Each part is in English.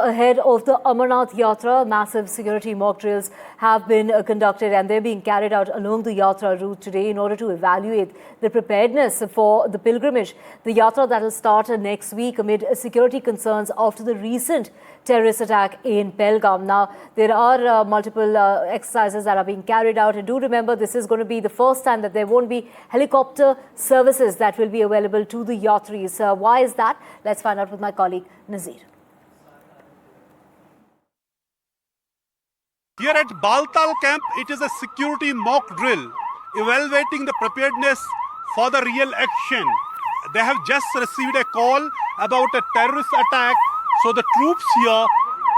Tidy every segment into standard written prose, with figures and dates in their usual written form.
Ahead of the Amarnath Yatra, massive security mock drills have been conducted and they're being carried out along the Yatra route today in order to evaluate the preparedness for the pilgrimage. The Yatra that will start next week amid security concerns after the recent terrorist attack in Pahalgam. Now, there are multiple exercises that are being carried out, and do remember this is going to be the first time that there won't be helicopter services that will be available to the Yatris. Why is that? Let's find out with my colleague Nazir. Here at Baltal camp, it is a security mock drill, evaluating the preparedness for the real action. They have just received a call about a terrorist attack, so the troops here,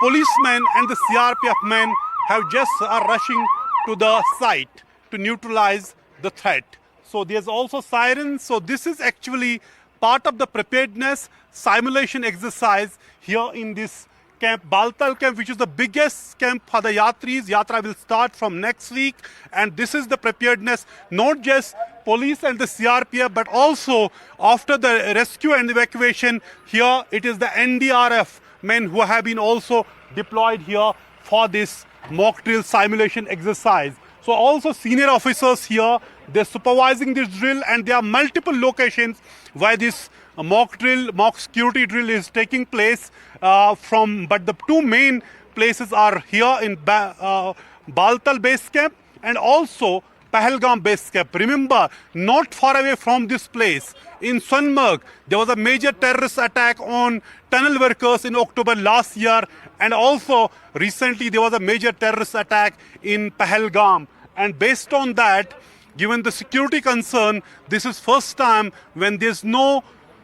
policemen and the CRPF men are rushing to the site to neutralize the threat. So there's also sirens, so this is actually part of the preparedness simulation exercise here in this camp, Baltal camp, which is the biggest camp for the Yatris. Yatra will start from next week, and this is the preparedness, not just police and the CRPF, but also after the rescue and evacuation here, it is the NDRF men who have been also deployed here for this mock drill simulation exercise. So also senior officers here, they're supervising this drill, and there are multiple locations where this mock security drill is taking place but the two main places are here in Baltal base camp and also Pahalgam base camp. Remember, not far away from this place, in Sonmarg, there was a major terrorist attack on tunnel workers in October last year, and also recently there was a major terrorist attack in Pahalgam. And based on that, given the security concern, this is first time when there's no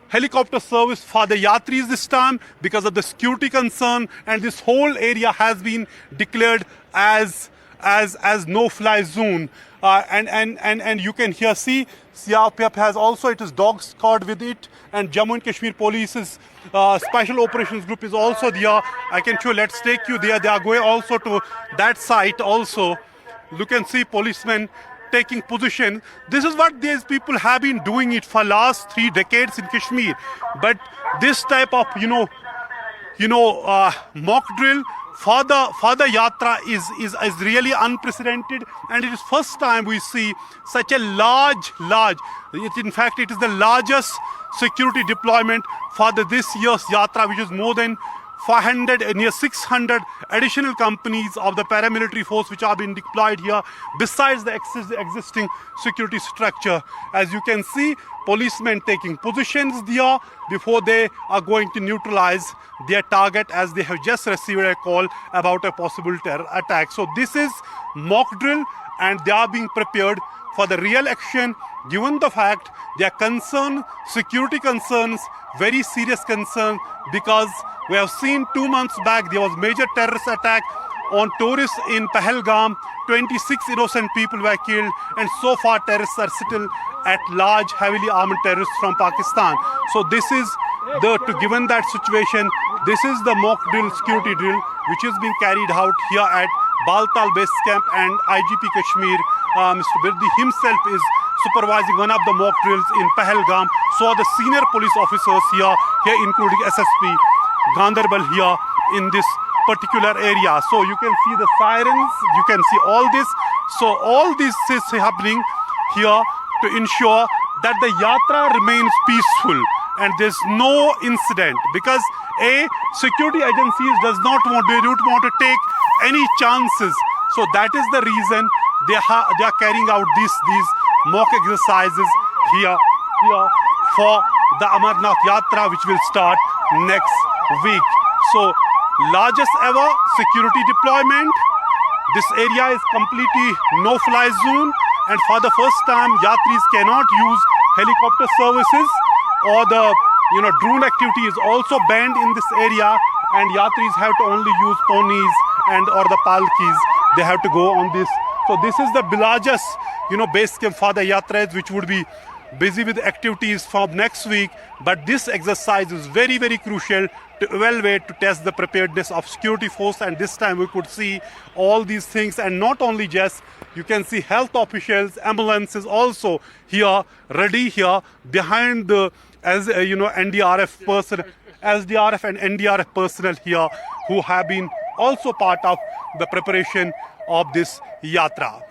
helicopter service for the Yatris this time because of the security concern, and this whole area has been declared as no-fly zone. And you can here see CRPF has also, it is dog squad with it, and Jammu and Kashmir Police's Special Operations Group is also there. I can show, let's take you there. They are going also to that site also. You can see policemen taking position. This is what these people have been doing it for last 3 decades in Kashmir. But this type of mock drill for the Yatra is really unprecedented, and it is first time we see such a large. In fact, it is the largest security deployment for this year's Yatra, which is more than 400, near 600 additional companies of the paramilitary force which are being deployed here, besides the existing security structure. As you can see, policemen taking positions there before they are going to neutralize their target, as they have just received a call about a possible terror attack. So this is mock drill, and they are being prepared for the real action, given the fact they are concerned, security concerns, very serious concern, because we have seen 2 months back there was major terrorist attack on tourists in Pahalgam. 26 innocent people were killed, and so far terrorists are still at large, heavily armed terrorists from Pakistan. So this is given that situation, this is the mock drill, security drill, which is being carried out here at Baltal base camp, and IGP Kashmir, Mr. Birdi himself is supervising one of the mock drills in Pahalgam. So the senior police officers here including SSP Ganderbal here in this particular area. So you can see the sirens, you can see all this. So all this is happening here to ensure that the Yatra remains peaceful and there's no incident, because security agencies they don't want to take any chances. So that is the reason they are carrying out these mock exercises here for the Amarnath Yatra, which will start next week. So largest ever security deployment. This area is completely no-fly zone, and for the first time Yatris cannot use helicopter services, or the drone activity is also banned in this area, and Yatris have to only use ponies or the palkis. They have to go on this. So this is the largest base camp for the Yatras, which would be busy with activities from next week. But this exercise is very, very crucial to evaluate, to test the preparedness of security force. And this time we could see all these things, and not only just, you can see health officials, ambulances also here, ready here behind the, NDRF person SDRF and NDRF personnel here who have been also part of the preparation of this yatra.